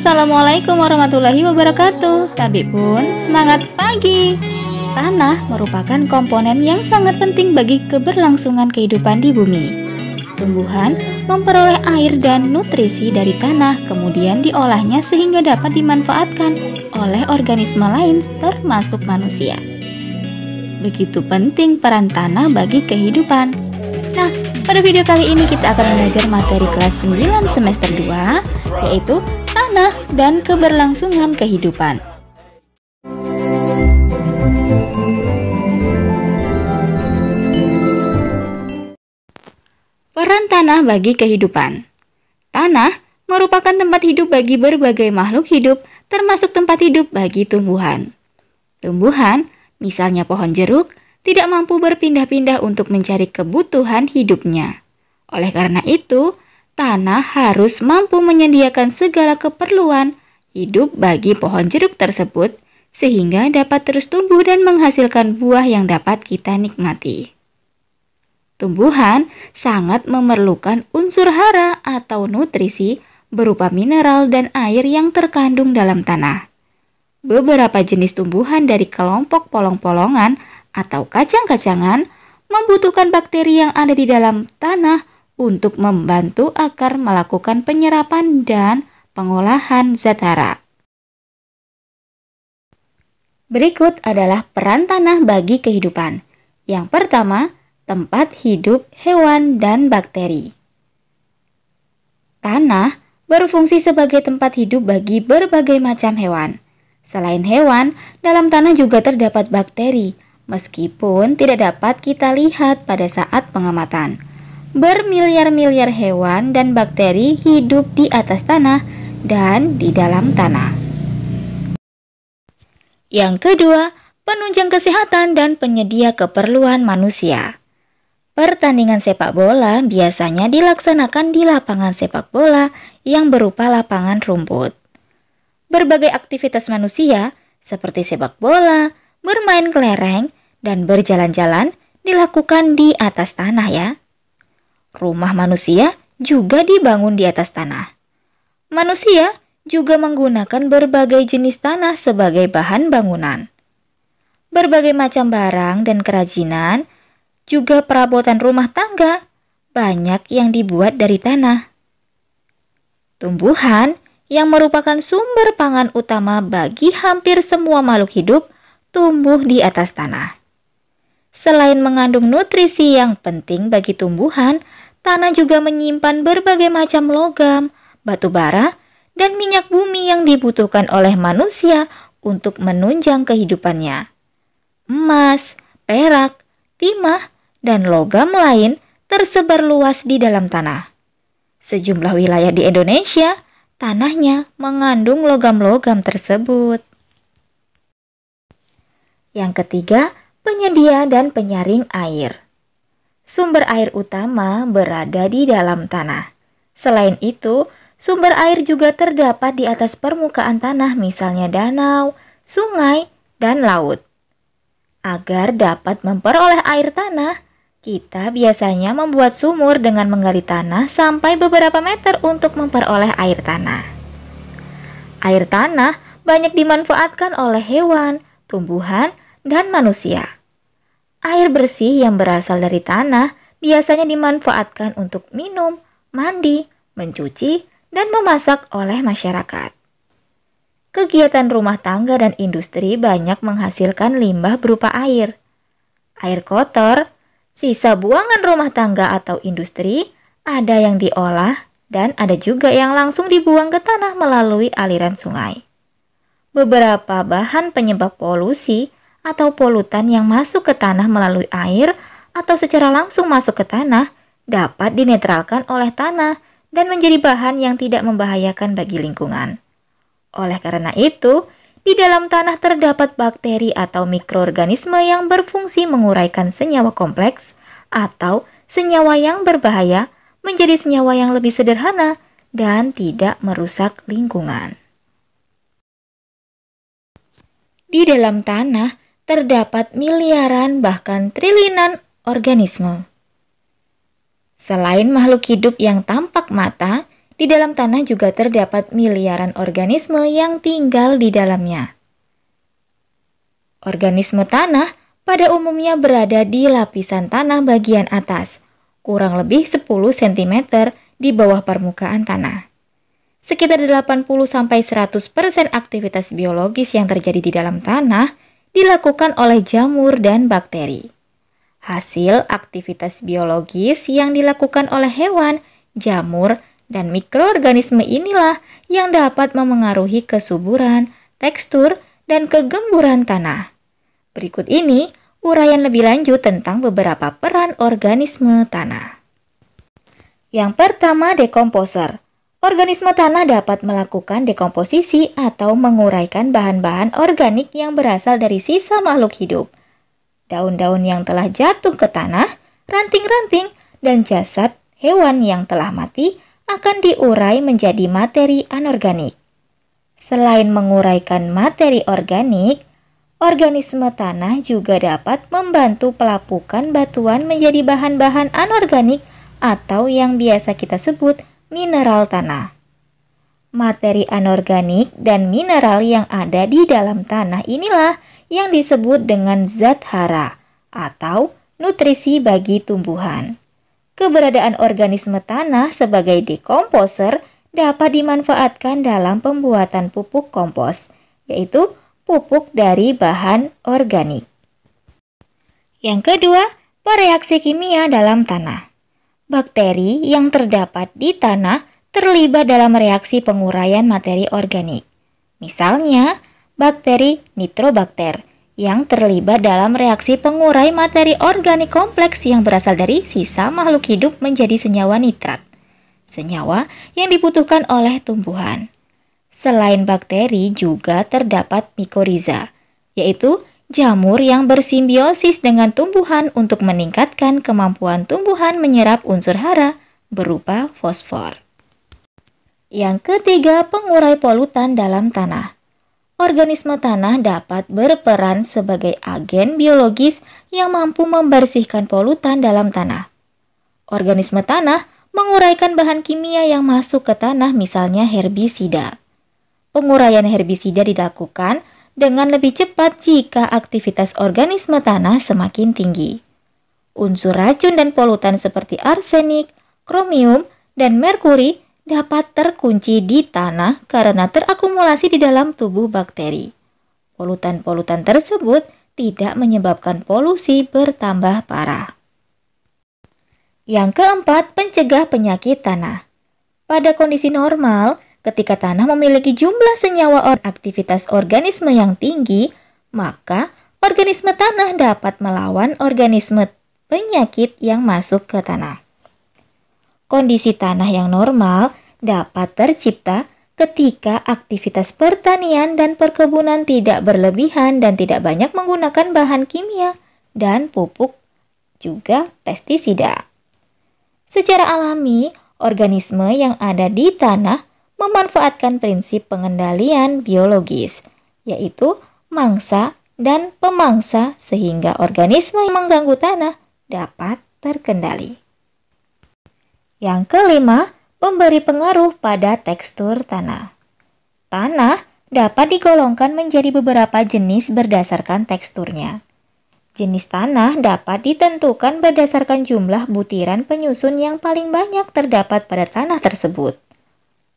Assalamualaikum warahmatullahi wabarakatuh. Tabi pun semangat pagi. Tanah merupakan komponen yang sangat penting bagi keberlangsungan kehidupan di bumi. Tumbuhan memperoleh air dan nutrisi dari tanah, kemudian diolahnya sehingga dapat dimanfaatkan oleh organisme lain termasuk manusia. Begitu penting peran tanah bagi kehidupan. Nah, pada video kali ini kita akan belajar materi kelas 9 semester 2, yaitu tanah dan keberlangsungan kehidupan. Peran tanah bagi kehidupan. Tanah merupakan tempat hidup bagi berbagai makhluk hidup, termasuk tempat hidup bagi tumbuhan. Tumbuhan, misalnya pohon jeruk, tidak mampu berpindah-pindah untuk mencari kebutuhan hidupnya. Oleh karena itu, tanah harus mampu menyediakan segala keperluan hidup bagi pohon jeruk tersebut, sehingga dapat terus tumbuh dan menghasilkan buah yang dapat kita nikmati. Tumbuhan sangat memerlukan unsur hara atau nutrisi berupa mineral dan air yang terkandung dalam tanah. Beberapa jenis tumbuhan dari kelompok polong-polongan atau kacang-kacangan membutuhkan bakteri yang ada di dalam tanah untuk membantu akar melakukan penyerapan dan pengolahan zat hara. Berikut adalah peran tanah bagi kehidupan. Yang pertama, tempat hidup hewan dan bakteri. Tanah berfungsi sebagai tempat hidup bagi berbagai macam hewan. Selain hewan, dalam tanah juga terdapat bakteri, meskipun tidak dapat kita lihat pada saat pengamatan. Bermiliar-miliar hewan dan bakteri hidup di atas tanah dan di dalam tanah. Yang kedua, penunjang kesehatan dan penyedia keperluan manusia. Pertandingan sepak bola biasanya dilaksanakan di lapangan sepak bola yang berupa lapangan rumput. Berbagai aktivitas manusia seperti sepak bola, bermain kelereng, dan berjalan-jalan dilakukan di atas tanah ya. Rumah manusia juga dibangun di atas tanah. Manusia juga menggunakan berbagai jenis tanah sebagai bahan bangunan. Berbagai macam barang dan kerajinan, juga perabotan rumah tangga, banyak yang dibuat dari tanah. Tumbuhan yang merupakan sumber pangan utama bagi hampir semua makhluk hidup tumbuh di atas tanah. Selain mengandung nutrisi yang penting bagi tumbuhan, tanah juga menyimpan berbagai macam logam, batu bara, dan minyak bumi yang dibutuhkan oleh manusia untuk menunjang kehidupannya. Emas, perak, timah, dan logam lain tersebar luas di dalam tanah. Sejumlah wilayah di Indonesia, tanahnya mengandung logam-logam tersebut. Yang ketiga, penyedia dan penyaring air. Sumber air utama berada di dalam tanah. Selain itu, sumber air juga terdapat di atas permukaan tanah, misalnya danau, sungai, dan laut. Agar dapat memperoleh air tanah, kita biasanya membuat sumur dengan menggali tanah sampai beberapa meter untuk memperoleh air tanah. Air tanah banyak dimanfaatkan oleh hewan, tumbuhan, dan manusia. Air bersih yang berasal dari tanah biasanya dimanfaatkan untuk minum, mandi, mencuci, dan memasak oleh masyarakat. Kegiatan rumah tangga dan industri banyak menghasilkan limbah berupa air. Air kotor, sisa buangan rumah tangga atau industri, ada yang diolah dan ada juga yang langsung dibuang ke tanah melalui aliran sungai. Beberapa bahan penyebab polusi atau polutan yang masuk ke tanah melalui air atau secara langsung masuk ke tanah dapat dinetralkan oleh tanah dan menjadi bahan yang tidak membahayakan bagi lingkungan. Oleh karena itu, di dalam tanah terdapat bakteri atau mikroorganisme yang berfungsi menguraikan senyawa kompleks atau senyawa yang berbahaya menjadi senyawa yang lebih sederhana dan tidak merusak lingkungan. Di dalam tanah terdapat miliaran bahkan triliunan organisme. Selain makhluk hidup yang tampak mata, Di dalam tanah juga terdapat miliaran organisme yang tinggal di dalamnya. Organisme tanah pada umumnya berada di lapisan tanah bagian atas, kurang lebih 10 cm di bawah permukaan tanah. Sekitar 80-100% aktivitas biologis yang terjadi di dalam tanah dilakukan oleh jamur dan bakteri. Hasil aktivitas biologis yang dilakukan oleh hewan, jamur, dan mikroorganisme inilah yang dapat memengaruhi kesuburan, tekstur, dan kegemburan tanah. Berikut ini uraian lebih lanjut tentang beberapa peran organisme tanah. Yang pertama, dekomposer. Organisme tanah dapat melakukan dekomposisi atau menguraikan bahan-bahan organik yang berasal dari sisa makhluk hidup. Daun-daun yang telah jatuh ke tanah, ranting-ranting, dan jasad hewan yang telah mati akan diurai menjadi materi anorganik. Selain menguraikan materi organik, organisme tanah juga dapat membantu pelapukan batuan menjadi bahan-bahan anorganik atau yang biasa kita sebut mineral tanah. Materi anorganik dan mineral yang ada di dalam tanah inilah yang disebut dengan zat hara atau nutrisi bagi tumbuhan. Keberadaan organisme tanah sebagai dekomposer dapat dimanfaatkan dalam pembuatan pupuk kompos, yaitu pupuk dari bahan organik. Yang kedua, bereaksi kimia dalam tanah. Bakteri yang terdapat di tanah terlibat dalam reaksi penguraian materi organik. Misalnya, bakteri nitrobakter yang terlibat dalam reaksi pengurai materi organik kompleks yang berasal dari sisa makhluk hidup menjadi senyawa nitrat, senyawa yang dibutuhkan oleh tumbuhan. Selain bakteri juga terdapat mikoriza, yaitu jamur yang bersimbiosis dengan tumbuhan untuk meningkatkan kemampuan tumbuhan menyerap unsur hara berupa fosfor. Yang ketiga, pengurai polutan dalam tanah. Organisme tanah dapat berperan sebagai agen biologis yang mampu membersihkan polutan dalam tanah. Organisme tanah menguraikan bahan kimia yang masuk ke tanah, misalnya herbisida. Penguraian herbisida dilakukan dengan lebih cepat jika aktivitas organisme tanah semakin tinggi. Unsur racun dan polutan seperti arsenik, kromium, dan merkuri dapat terkunci di tanah karena terakumulasi di dalam tubuh bakteri. Polutan-polutan tersebut tidak menyebabkan polusi bertambah parah. Yang keempat, pencegah penyakit tanah. Pada kondisi normal, ketika tanah memiliki jumlah senyawa aktivitas organisme yang tinggi, maka organisme tanah dapat melawan organisme penyakit yang masuk ke tanah. Kondisi tanah yang normal dapat tercipta ketika aktivitas pertanian dan perkebunan tidak berlebihan dan tidak banyak menggunakan bahan kimia dan pupuk juga pestisida. Secara alami, organisme yang ada di tanah memanfaatkan prinsip pengendalian biologis, yaitu mangsa dan pemangsa sehingga organisme yang mengganggu tanah dapat terkendali. Yang kelima, memberi pengaruh pada tekstur tanah. Tanah dapat digolongkan menjadi beberapa jenis berdasarkan teksturnya. Jenis tanah dapat ditentukan berdasarkan jumlah butiran penyusun yang paling banyak terdapat pada tanah tersebut.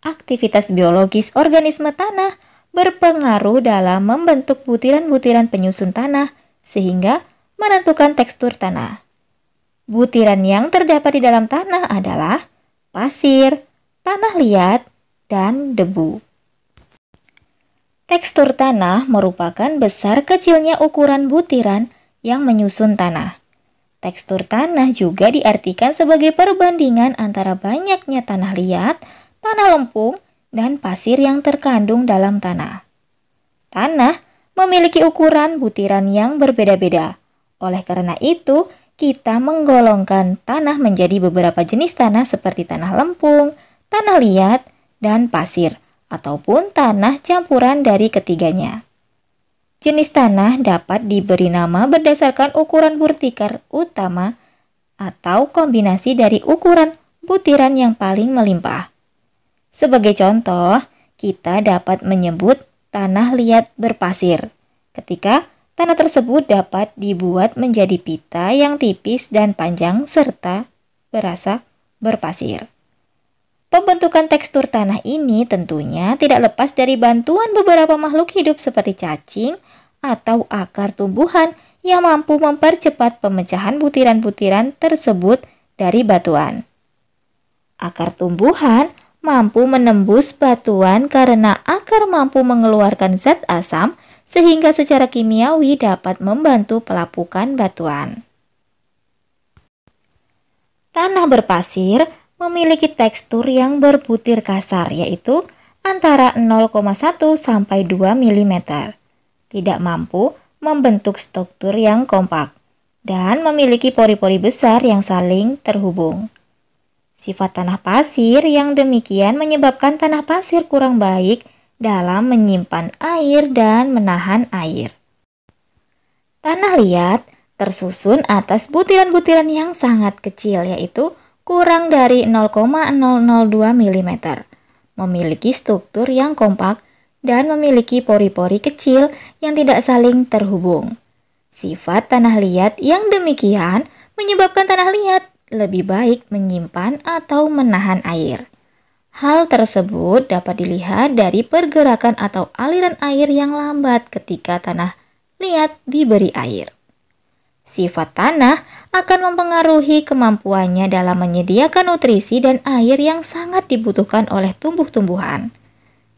Aktivitas biologis organisme tanah berpengaruh dalam membentuk butiran-butiran penyusun tanah sehingga menentukan tekstur tanah. Butiran yang terdapat di dalam tanah adalah pasir, tanah liat, dan debu. Tekstur tanah merupakan besar kecilnya ukuran butiran yang menyusun tanah. Tekstur tanah juga diartikan sebagai perbandingan antara banyaknya tanah liat, tanah lempung, dan pasir yang terkandung dalam tanah. Tanah memiliki ukuran butiran yang berbeda-beda. Oleh karena itu, kita menggolongkan tanah menjadi beberapa jenis tanah seperti tanah lempung, tanah liat, dan pasir, ataupun tanah campuran dari ketiganya. Jenis tanah dapat diberi nama berdasarkan ukuran vertikal utama atau kombinasi dari ukuran butiran yang paling melimpah. Sebagai contoh, kita dapat menyebut tanah liat berpasir ketika tanah tersebut dapat dibuat menjadi pita yang tipis dan panjang serta berasa berpasir. Pembentukan tekstur tanah ini tentunya tidak lepas dari bantuan beberapa makhluk hidup seperti cacing atau akar tumbuhan yang mampu mempercepat pemecahan butiran-butiran tersebut dari batuan. Akar tumbuhan mampu menembus batuan karena akar mampu mengeluarkan zat asam sehingga secara kimiawi dapat membantu pelapukan batuan. Tanah berpasir memiliki tekstur yang berbutir kasar, yaitu antara 0,1 sampai 2 mm. Tidak mampu membentuk struktur yang kompak dan memiliki pori-pori besar yang saling terhubung. Sifat tanah pasir yang demikian menyebabkan tanah pasir kurang baik dalam menyimpan air dan menahan air. Tanah liat tersusun atas butiran-butiran yang sangat kecil, yaitu kurang dari 0,002 mm, memiliki struktur yang kompak dan memiliki pori-pori kecil yang tidak saling terhubung. Sifat tanah liat yang demikian menyebabkan tanah liat lebih baik menyimpan atau menahan air. Hal tersebut dapat dilihat dari pergerakan atau aliran air yang lambat ketika tanah liat diberi air. Sifat tanah akan mempengaruhi kemampuannya dalam menyediakan nutrisi dan air yang sangat dibutuhkan oleh tumbuh-tumbuhan.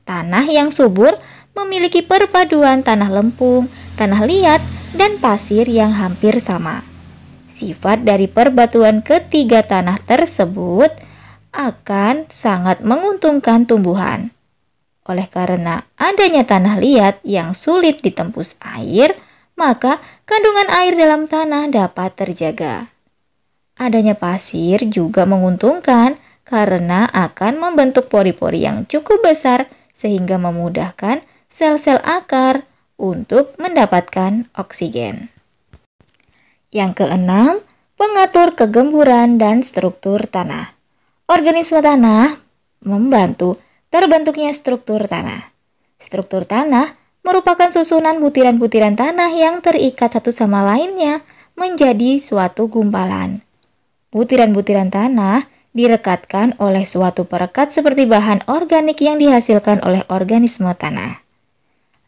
Tanah yang subur memiliki perpaduan tanah lempung, tanah liat, dan pasir yang hampir sama. Sifat dari perbatuan ketiga tanah tersebut akan sangat menguntungkan tumbuhan. Oleh karena adanya tanah liat yang sulit ditembus air, maka kandungan air dalam tanah dapat terjaga. Adanya pasir juga menguntungkan karena akan membentuk pori-pori yang cukup besar sehingga memudahkan sel-sel akar untuk mendapatkan oksigen. Yang keenam, pengatur kegemburan dan struktur tanah. Organisme tanah membantu terbentuknya struktur tanah. Struktur tanah merupakan susunan butiran-butiran tanah yang terikat satu sama lainnya menjadi suatu gumpalan. Butiran-butiran tanah direkatkan oleh suatu perekat seperti bahan organik yang dihasilkan oleh organisme tanah.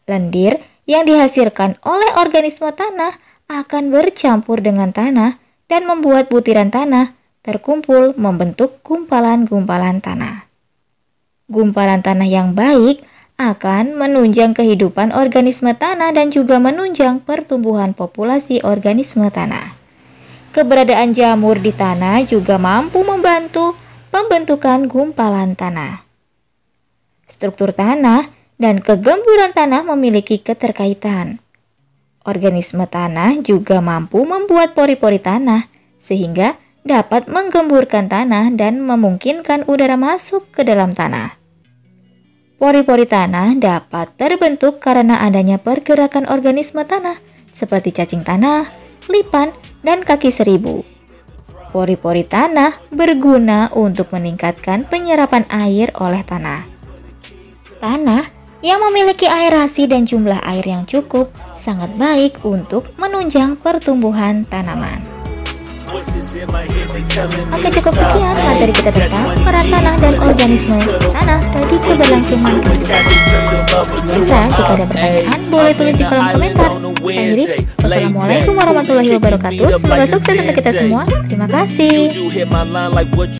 Lendir yang dihasilkan oleh organisme tanah akan bercampur dengan tanah dan membuat butiran tanah terkumpul membentuk gumpalan-gumpalan tanah. Gumpalan tanah yang baik akan menunjang kehidupan organisme tanah dan juga menunjang pertumbuhan populasi organisme tanah. Keberadaan jamur di tanah juga mampu membantu pembentukan gumpalan tanah. Struktur tanah dan kegemburan tanah memiliki keterkaitan. Organisme tanah juga mampu membuat pori-pori tanah sehingga dapat menggemburkan tanah dan memungkinkan udara masuk ke dalam tanah. Pori-pori tanah dapat terbentuk karena adanya pergerakan organisme tanah seperti cacing tanah, lipan, dan kaki seribu. Pori-pori tanah berguna untuk meningkatkan penyerapan air oleh tanah. Tanah yang memiliki aerasi dan jumlah air yang cukup sangat baik untuk menunjang pertumbuhan tanaman. Oke, cukup sekian materi kita tentang peran tanah dan organisme tanah bagi keberlangsungan kehidupan. Bisa, jika ada pertanyaan, boleh tulis di kolom komentar. Akhiri, wassalamualaikum warahmatullahi wabarakatuh. Semoga sukses untuk kita semua. Terima kasih.